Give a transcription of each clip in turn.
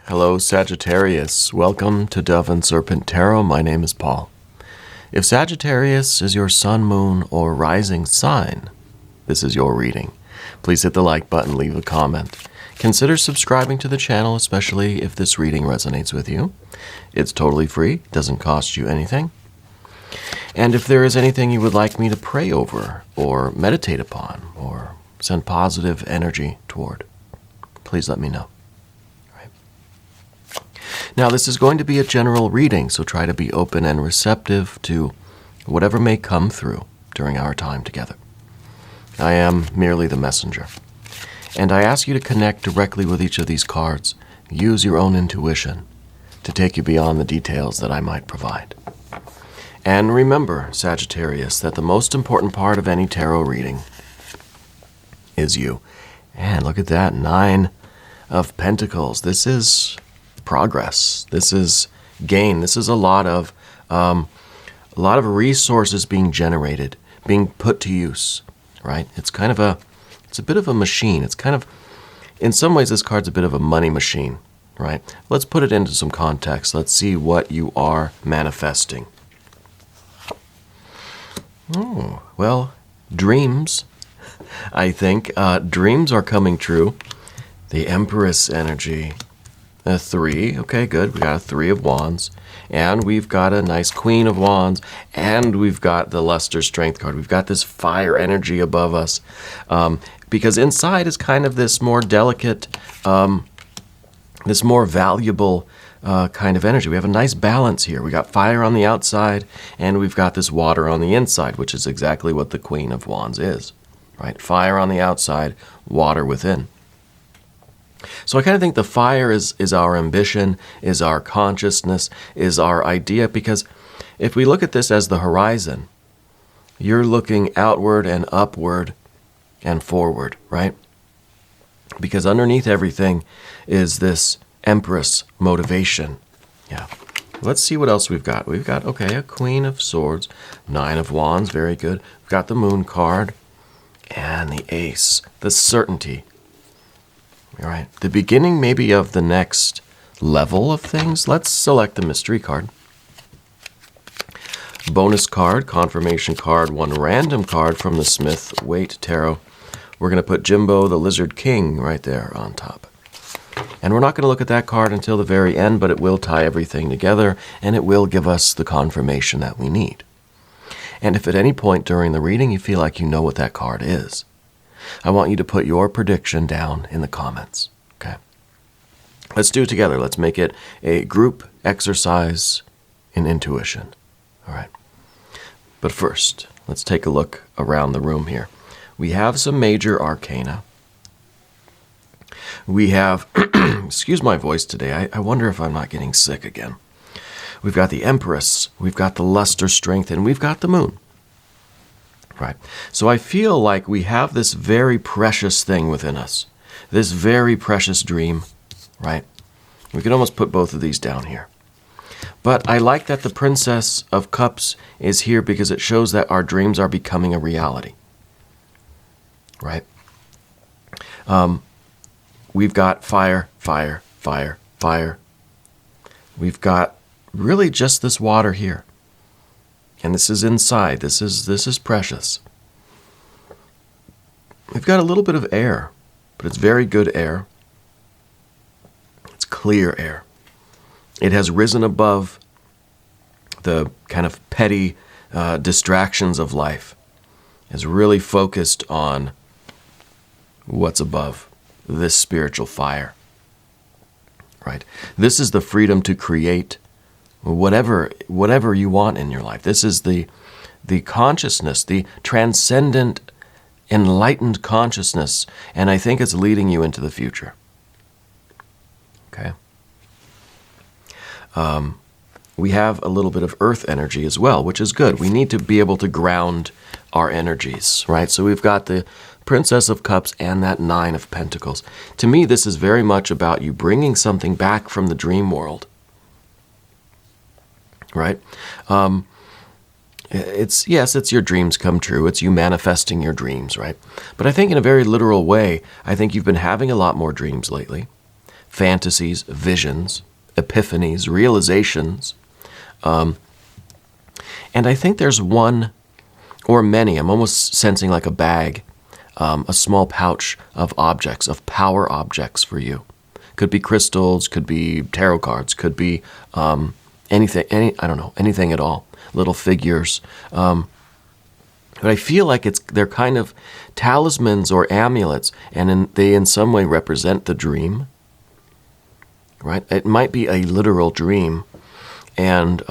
Hello, Sagittarius. Welcome to Dove and Serpent Tarot. My name is Paul. If Sagittarius is your sun, moon, or rising sign, this is your reading. Please hit the like button, leave a comment. Consider subscribing to the channel, especially if this reading resonates with you. It's totally free, doesn't cost you anything. And if there is anything you would like me to pray over, or meditate upon, or send positive energy toward, please let me know. Now, this is going to be a general reading, so try to be open and receptive to whatever may come through during our time together. I am merely the messenger, and I ask you to connect directly with each of these cards. Use your own intuition to take you beyond the details that I might provide. And remember, Sagittarius, that the most important part of any tarot reading is you. And look at that, 9 of Pentacles. This is progress. This is gain. This is a lot of resources being generated, being put to use, right? It's a bit of a machine. It's kind of, in some ways, this card's a bit of a money machine, right? Let's put it into some context. Let's see what you are manifesting. Oh, well, dreams, I think. Dreams are coming true. The Empress energy. A 3, okay, good. We got a 3 of Wands, and we've got a nice Queen of Wands, and we've got the Luster Strength card. We've got this fire energy above us, because inside is kind of this more delicate, this more valuable kind of energy. We have a nice balance here. We got fire on the outside, and we've got this water on the inside, which is exactly what the Queen of Wands is, right? Fire on the outside, water within. So I kind of think the fire is our ambition, is our consciousness, is our idea, because if we look at this as the horizon, you're looking outward and upward and forward, right? Because underneath everything is this Empress motivation. Yeah. Let's see what else we've got. We've got, okay, a Queen of Swords, 9 of Wands, very good. We've got the Moon card, and the Ace, the certainty. All right, the beginning maybe of the next level of things. Let's select the mystery card. Bonus card, confirmation card, 1 random card from the Smith Waite Tarot. We're going to put Jimbo, the Lizard King, right there on top. And we're not going to look at that card until the very end, but it will tie everything together, and it will give us the confirmation that we need. And if at any point during the reading you feel like you know what that card is, I want you to put your prediction down in the comments, okay? Let's do it together. Let's make it a group exercise in intuition, all right? But first, let's take a look around the room here. We have some major arcana. We have, excuse my voice today, I wonder if I'm not getting sick again. We've got the Empress, we've got the Luster Strength, and we've got the Moon. Right. So I feel like we have this very precious thing within us, this very precious dream, right? We could almost put both of these down here. But I like that the Princess of Cups is here because it shows that our dreams are becoming a reality, right? We've got fire, fire, fire, fire. We've got really just this water here. And this is inside. This is precious. We've got a little bit of air, but it's very good air. It's clear air. It has risen above the kind of petty distractions of life. It's really focused on what's above, this spiritual fire. Right? This is the freedom to create whatever you want in your life. This is the consciousness, the transcendent, enlightened consciousness, and I think it's leading you into the future. Okay? We have a little bit of earth energy as well, which is good. We need to be able to ground our energies, right? So we've got the Princess of Cups and that 9 of Pentacles. To me, this is very much about you bringing something back from the dream world. Right? It's your dreams come true. It's you manifesting your dreams, right? But I think in a very literal way, I think you've been having a lot more dreams lately. fantasies, visions, epiphanies, realizations. And I think there's one or many, I'm almost sensing like a bag, a small pouch of objects, of power objects for you. Could be crystals, could be tarot cards, could be anything, I don't know, anything at all. Little figures. But I feel like they're kind of talismans or amulets, and they in some way represent the dream, right? It might be a literal dream, and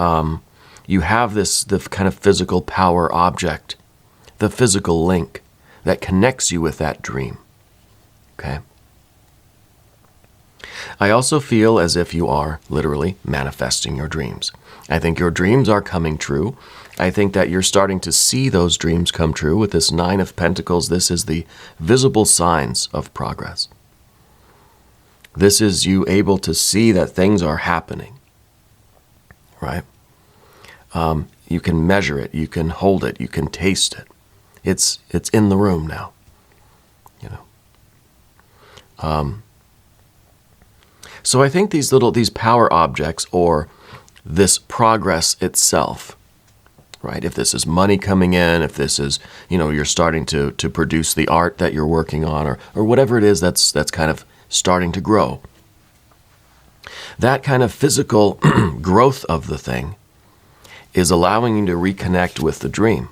you have the kind of physical power object, the physical link that connects you with that dream, okay? I also feel as if you are literally manifesting your dreams. I think your dreams are coming true. I think that you're starting to see those dreams come true with this Nine of Pentacles. This is the visible signs of progress. This is you able to see that things are happening, right? You can measure it, you can hold it, you can taste it. It's in the room now, you know. So I think these power objects, or this progress itself, right? If this is money coming in, if this is, you're starting to produce the art that you're working on, or whatever it is that's kind of starting to grow. That kind of physical growth of the thing is allowing you to reconnect with the dream.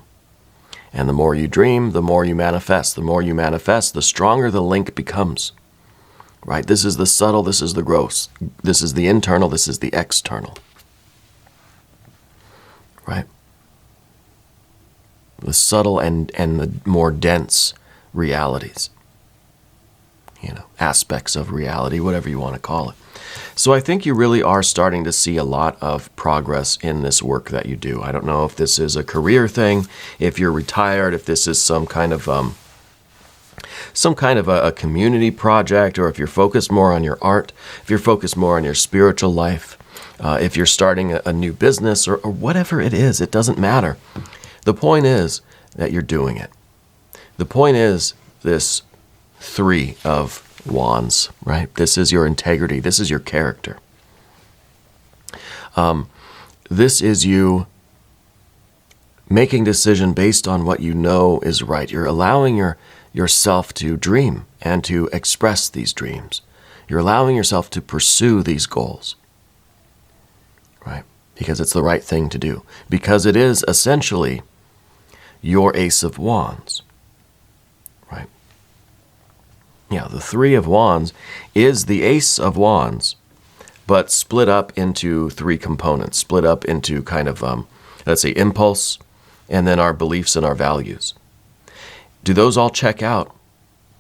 And the more you dream, the more you manifest. The more you manifest, the stronger the link becomes. Right? This is the subtle, this is the gross. This is the internal, this is the external. Right? The subtle and the more dense realities. Aspects of reality, whatever you want to call it. So I think you really are starting to see a lot of progress in this work that you do. I don't know if this is a career thing, if you're retired, if this is some kind of a community project, or if you're focused more on your art, if you're focused more on your spiritual life, if you're starting a new business, or whatever it is, it doesn't matter. The point is that you're doing it. The point is this Three of Wands, right? This is your integrity. This is your character. This is you making decision based on what you know is right. You're allowing yourself to dream and to express these dreams. You're allowing yourself to pursue these goals, right? Because it's the right thing to do. Because it is essentially your Ace of Wands, right? Yeah, the Three of Wands is the Ace of Wands, but split up into three components, split up into kind of, let's say, impulse, and then our beliefs and our values. Do those all check out?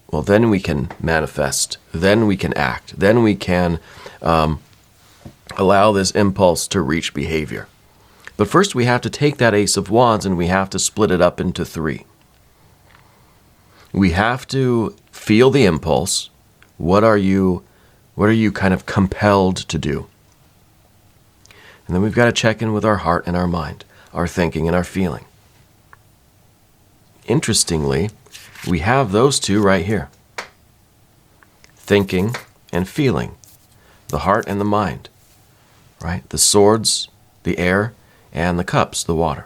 Well, then we can manifest. Then we can act. Then we can allow this impulse to reach behavior. But first we have to take that Ace of Wands and we have to split it up into three. We have to feel the impulse. What are you kind of compelled to do? And then we've got to check in with our heart and our mind, our thinking and our feeling. Interestingly, we have those two right here. Thinking and feeling. The heart and the mind. Right? The swords, the air, and the cups, the water.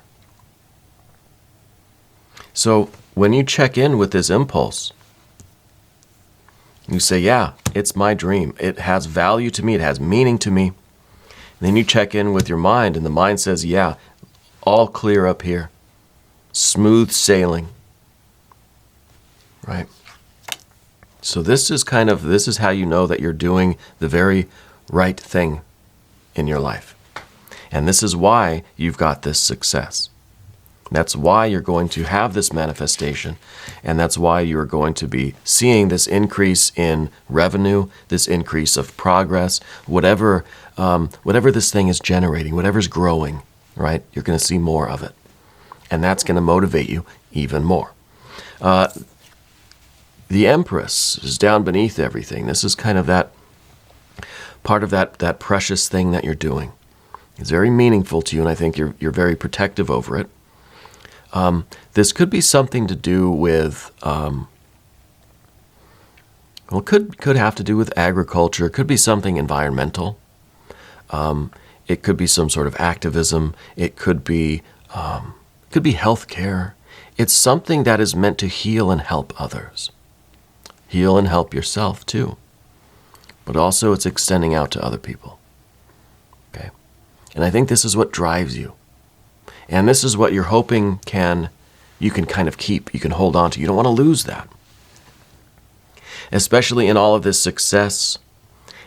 So when you check in with this impulse, you say, yeah, it's my dream. It has value to me. It has meaning to me. And then you check in with your mind, and the mind says, yeah, all clear up here. Smooth sailing. Right? So this is how you know that you're doing the very right thing in your life. And this is why you've got this success. That's why you're going to have this manifestation, and that's why you're going to be seeing this increase in revenue, this increase of progress, whatever this thing is generating, whatever's growing, right? You're going to see more of it, and that's going to motivate you even more. The Empress is down beneath everything. This is kind of that part of that precious thing that you're doing. It's very meaningful to you, and I think you're very protective over it. This could be something to do with Well, could have to do with agriculture. It could be something environmental. It could be some sort of activism. It could be healthcare. It's something that is meant to heal and help others. Heal and help yourself too. But also it's extending out to other people. Okay? And I think this is what drives you. And this is what you're hoping you can kind of keep, you can hold on to. You don't want to lose that. Especially in all of this success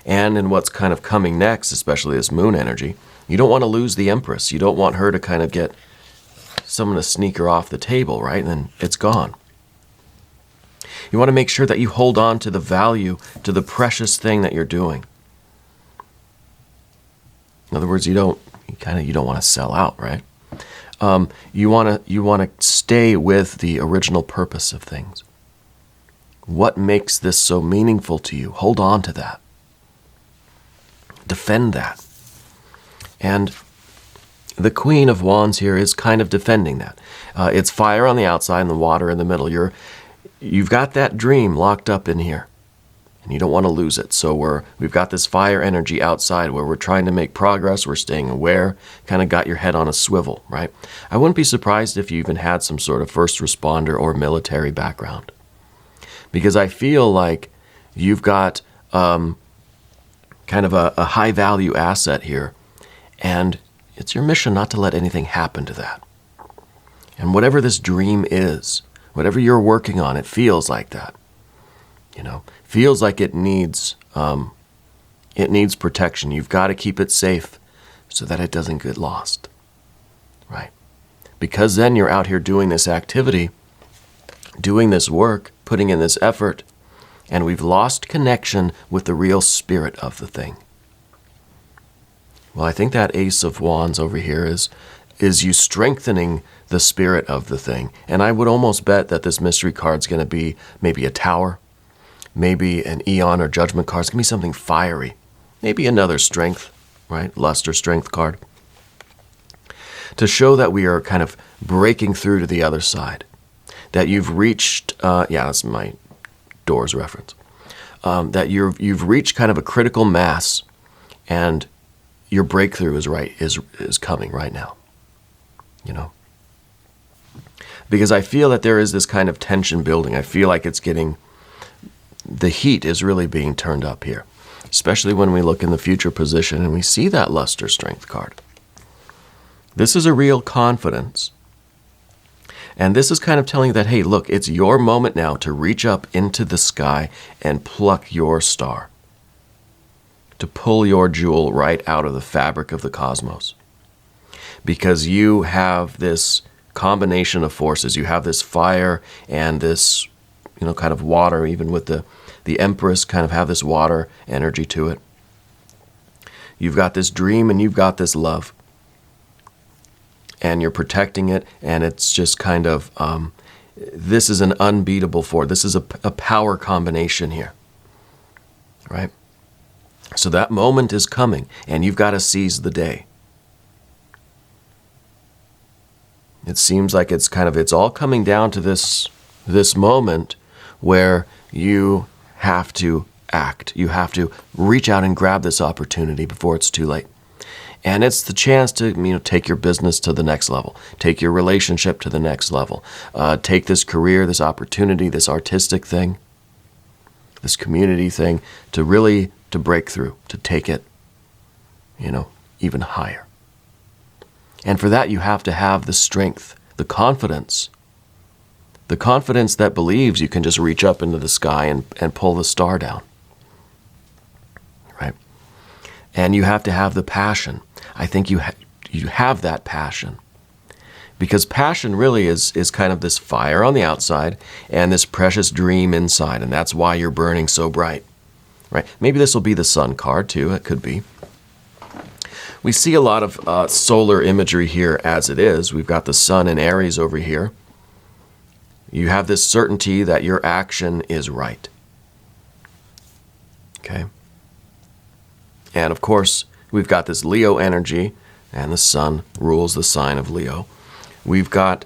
and in what's kind of coming next, especially this moon energy. You don't want to lose the Empress. You don't want her to kind of get someone to sneak her off the table, right? And then it's gone. You want to make sure that you hold on to the value, to the precious thing that you're doing. In other words, you don't want to sell out, right? You want to stay with the original purpose of things. What makes this so meaningful to you? Hold on to that. Defend that. And the Queen of Wands here is kind of defending that. It's fire on the outside and the water in the middle. You've got that dream locked up in here, and you don't want to lose it. So we've got this fire energy outside where we're trying to make progress, we're staying aware, kind of got your head on a swivel, right? I wouldn't be surprised if you even had some sort of first responder or military background. Because I feel like you've got kind of a high-value asset here, and it's your mission not to let anything happen to that. And whatever this dream is, whatever you're working on, it feels like that. Feels like it needs protection. You've got to keep it safe so that it doesn't get lost, right? Because then you're out here doing this activity, doing this work, putting in this effort, and we've lost connection with the real spirit of the thing. Well, I think that Ace of Wands over here is you strengthening the spirit of the thing. And I would almost bet that this mystery card's going to be maybe a tower, maybe an Eon or Judgment card. It's going to be something fiery. Maybe another strength, right? Luster strength card. To show that we are kind of breaking through to the other side. That you've reached, that's my Doors reference. That you've reached kind of a critical mass, and your breakthrough is coming right now. Because I feel that there is this kind of tension building. I feel like the heat is really being turned up here, especially when we look in the future position and we see that luster strength card. This is a real confidence. And this is kind of telling you that, hey, look, it's your moment now to reach up into the sky and pluck your star. To pull your jewel right out of the fabric of the cosmos. Because you have this combination of forces. You have this fire and this, kind of water, even with the Empress kind of have this water energy to it. You've got this dream and you've got this love. And you're protecting it, and it's just kind of, this is an unbeatable force. This is a power combination here, right? So that moment is coming, and you've got to seize the day. It seems like it's all coming down to this moment where you have to act. You have to reach out and grab this opportunity before it's too late. And it's the chance to, take your business to the next level, take your relationship to the next level, take this career, this opportunity, this artistic thing, this community thing, to break through, to take it, even higher. And for that, you have to have the strength, the confidence that believes you can just reach up into the sky and pull the star down, right? And you have to have the passion. I think you have that passion. Because passion really is kind of this fire on the outside and this precious dream inside. And that's why you're burning so bright, right? Maybe this will be the sun card too. It could be. We see a lot of solar imagery here as it is. We've got the sun in Aries over here. You have this certainty that your action is right. Okay? And of course, we've got this Leo energy, and the sun rules the sign of Leo. We've got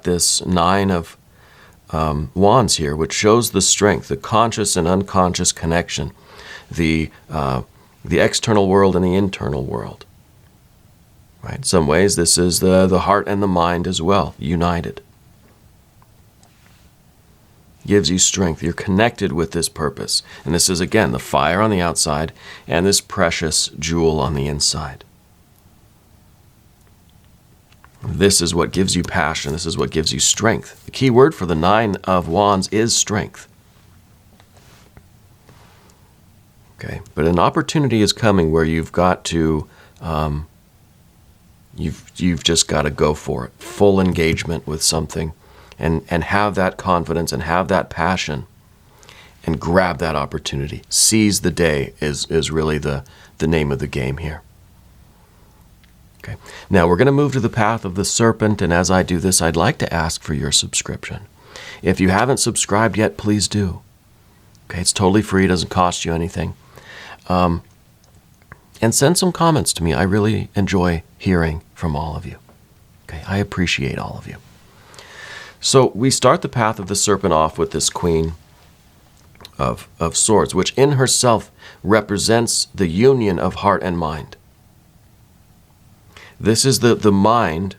this 9 of wands here, which shows the strength, the conscious and unconscious connection, the external world and the internal world. Right? In some ways, this is the heart and the mind as well, united. Gives you strength. You're connected with this purpose. And this is, again, the fire on the outside and this precious jewel on the inside. This is what gives you passion. This is what gives you strength. The key word for the 9 of Wands is strength. Okay, but an opportunity is coming where you've got to, you've just got to go for it. Full engagement with something, and have that confidence and have that passion, and grab that opportunity. Seize the day is really the name of the game here. Okay. Now we're going to move to the path of the serpent, and as I do this, I'd like to ask for your subscription. If you haven't subscribed yet, please do. Okay, it's totally free, it doesn't cost you anything. And send some comments to me. I really enjoy hearing from all of you. Okay, I appreciate all of you. So we start the path of the serpent off with this Queen of Swords, which in herself represents the union of heart and mind. This is the mind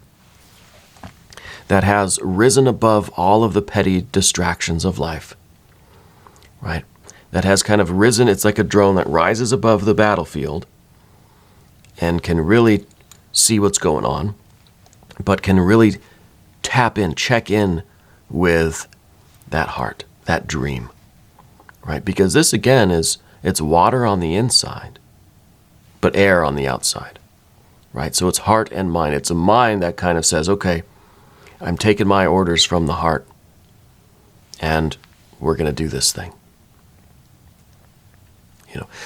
that has risen above all of the petty distractions of life, right? That has kind of risen, it's like a drone that rises above the battlefield and can really see what's going on, but can really tap in, check in with that heart, that dream, right? Because this, again, it's water on the inside, but air on the outside. Right? So it's heart and mind. It's a mind that kind of says, okay, I'm taking my orders from the heart, and we're going to do this thing.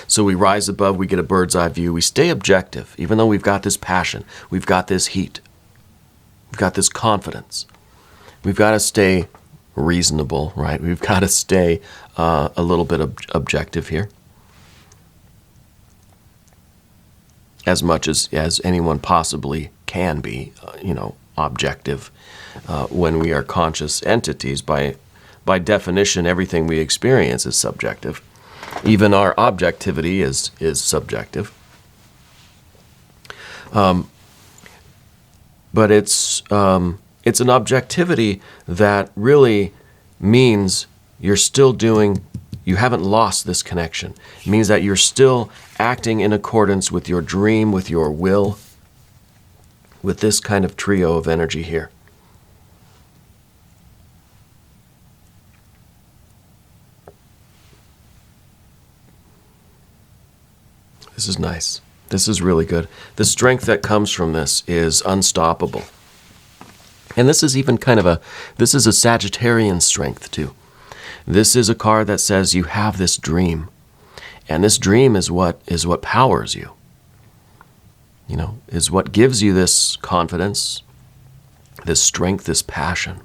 So we rise above, we get a bird's eye view, we stay objective, even though we've got this passion, we've got this heat, we've got this confidence. We've got to stay reasonable, right? We've got to stay a little bit objective here. As much as anyone possibly can be, objective. When we are conscious entities, by definition, everything we experience is subjective. Even our objectivity is subjective. But it's an objectivity that really means you're still doing. You haven't lost this connection. It means that you're still acting in accordance with your dream, with your will, with this kind of trio of energy here. This is nice. This is really good. The strength that comes from this is unstoppable. And this is even this is a Sagittarian strength too. This is a card that says you have this dream. And this dream is what powers you. Is what gives you this confidence, this strength, this passion.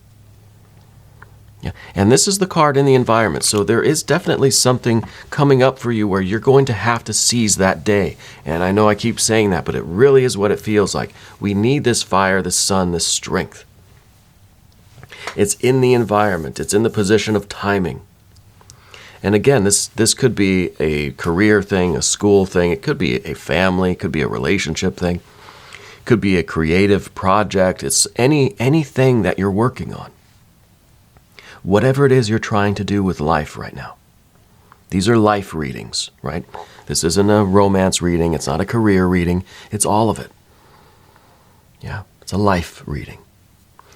Yeah. And this is the card in the environment. So there is definitely something coming up for you where you're going to have to seize that day. And I know I keep saying that, but it really is what it feels like. We need this fire, this sun, this strength. It's in the environment. It's in the position of timing. And again, this could be a career thing, a school thing. It could be a family. It could be a relationship thing. It could be a creative project. It's anything that you're working on. Whatever it is you're trying to do with life right now. These are life readings, right? This isn't a romance reading. It's not a career reading. It's all of it. Yeah, it's a life reading.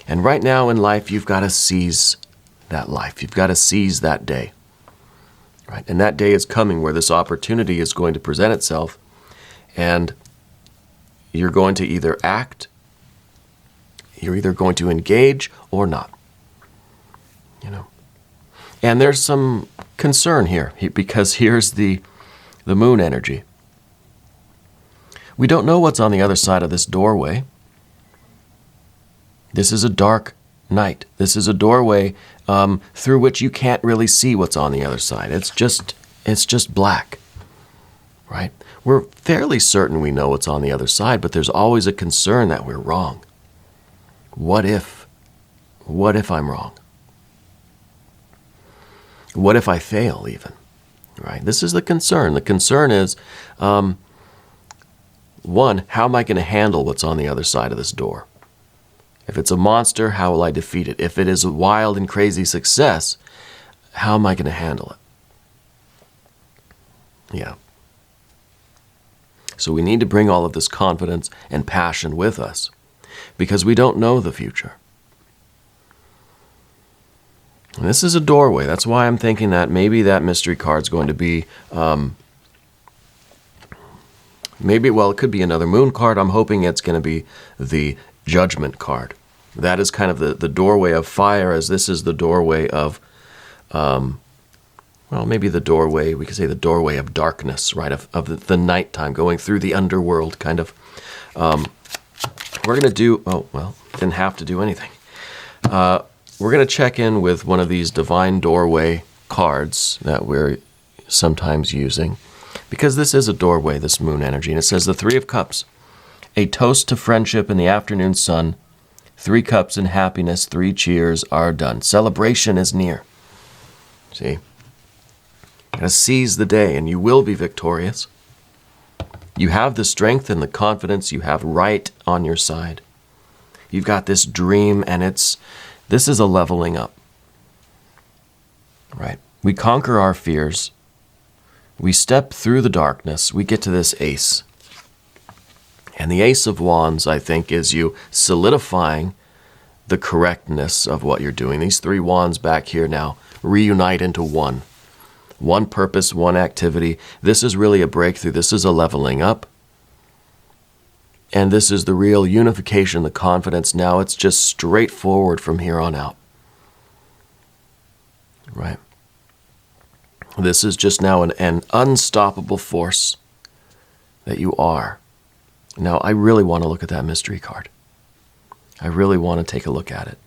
And right now in life, you've got to seize that life. You've got to seize that day. Right? And that day is coming where this opportunity is going to present itself, and you're going to either act, you're either going to engage or not. And there's some concern here, because here's the moon energy. We don't know what's on the other side of this doorway. This is a dark night. This is a doorway through which you can't really see what's on the other side. It's just black, right? We're fairly certain we know what's on the other side, but there's always a concern that we're wrong. What if I'm wrong? What if I fail even? Right? This is the concern. The concern is, one, how am I going to handle what's on the other side of this door? If it's a monster, how will I defeat it? If it is a wild and crazy success, how am I going to handle it? Yeah. So we need to bring all of this confidence and passion with us because we don't know the future. And this is a doorway. That's why I'm thinking that maybe that mystery card's going to be, it could be another moon card. I'm hoping it's going to be the Judgment card. That is kind of the doorway of fire, as this is the doorway of, maybe the doorway, we could say the doorway of darkness, right, of the nighttime, going through the underworld, kind of. We're going to do, didn't have to do anything. We're going to check in with one of these divine doorway cards that we're sometimes using, because this is a doorway, this moon energy, and it says the Three of Cups, a toast to friendship in the afternoon sun, 3 cups in happiness, 3 cheers are done. Celebration is near. See? Gotta seize the day, and you will be victorious. You have the strength and the confidence. You have right on your side. You've got this dream, and this is a leveling up. Right? We conquer our fears. We step through the darkness. We get to this ace. And the Ace of Wands, I think, is you solidifying the correctness of what you're doing. These 3 wands back here now reunite into one. One purpose, one activity. This is really a breakthrough. This is a leveling up. And this is the real unification, the confidence. Now it's just straightforward from here on out. Right? This is just now an unstoppable force that you are. Now, I really want to look at that mystery card. I really want to take a look at it.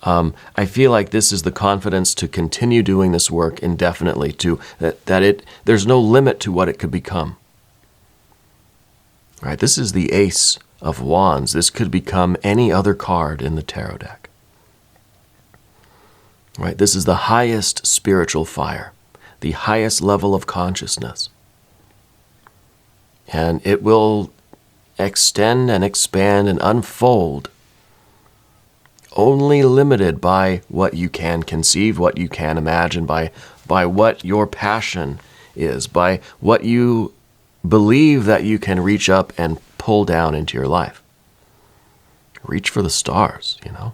I feel like this is the confidence to continue doing this work indefinitely, there's no limit to what it could become. Right? This is the Ace of Wands. This could become any other card in the tarot deck. Right? This is the highest spiritual fire, the highest level of consciousness. And it will extend and expand and unfold, only limited by what you can conceive, what you can imagine, by what your passion is, by what you believe that you can reach up and pull down into your life. Reach for the stars, you know.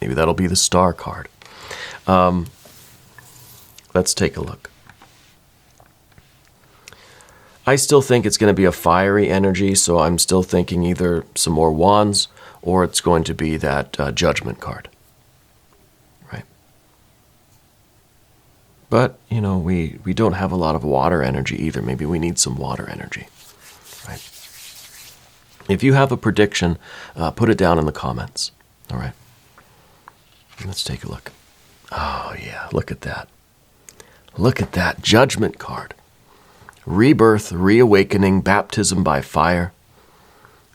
Maybe that'll be the star card. Let's take a look. I still think it's going to be a fiery energy, so I'm still thinking either some more wands or it's going to be that Judgment card. Right? But, you know, we don't have a lot of water energy either. Maybe we need some water energy. Right? If you have a prediction, put it down in the comments. All right? Let's take a look. Oh, yeah, look at that. Look at that Judgment card. Rebirth, reawakening, baptism by fire.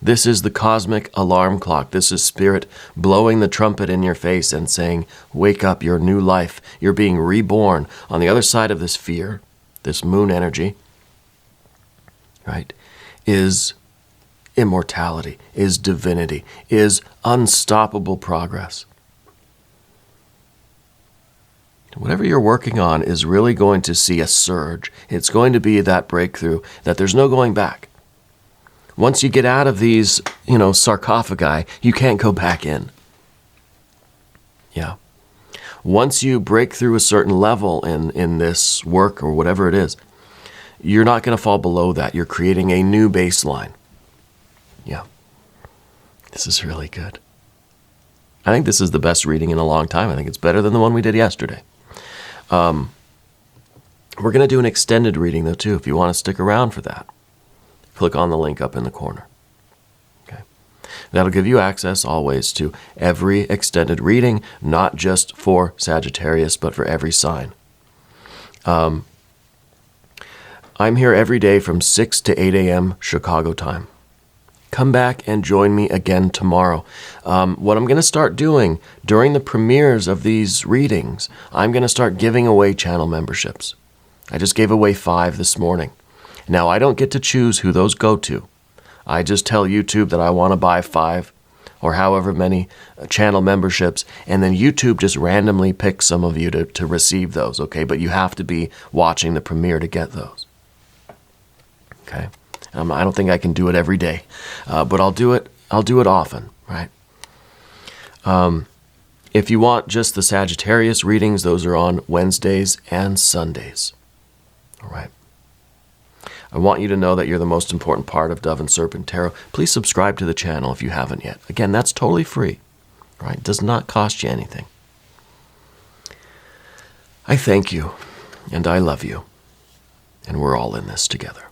This is the cosmic alarm clock. This is Spirit blowing the trumpet in your face and saying, wake up, your new life. You're being reborn. On the other side of this fear, this moon energy, right, is immortality, is divinity, is unstoppable progress. Whatever you're working on is really going to see a surge. It's going to be that breakthrough that there's no going back. Once you get out of these, sarcophagi, you can't go back in. Yeah. Once you break through a certain level in this work or whatever it is, you're not going to fall below that. You're creating a new baseline. Yeah. This is really good. I think this is the best reading in a long time. I think it's better than the one we did yesterday. We're going to do an extended reading, though, too, if you want to stick around for that. Click on the link up in the corner. Okay. That'll give you access always to every extended reading, not just for Sagittarius, but for every sign. I'm here every day from 6 to 8 a.m. Chicago time. come back and join me again tomorrow. What I'm going to start doing during the premieres of these readings, I'm going to start giving away channel memberships. I just gave away 5 this morning. Now, I don't get to choose who those go to. I just tell YouTube that I want to buy 5 or however many channel memberships, and then YouTube just randomly picks some of you to receive those, okay? But you have to be watching the premiere to get those, okay? I don't think I can do it every day, but I'll do it often, right? If you want just the Sagittarius readings, those are on Wednesdays and Sundays, all right? I want you to know that you're the most important part of Dove and Serpent Tarot. Please subscribe to the channel if you haven't yet. Again, that's totally free, right? It does not cost you anything. I thank you, and I love you, and we're all in this together.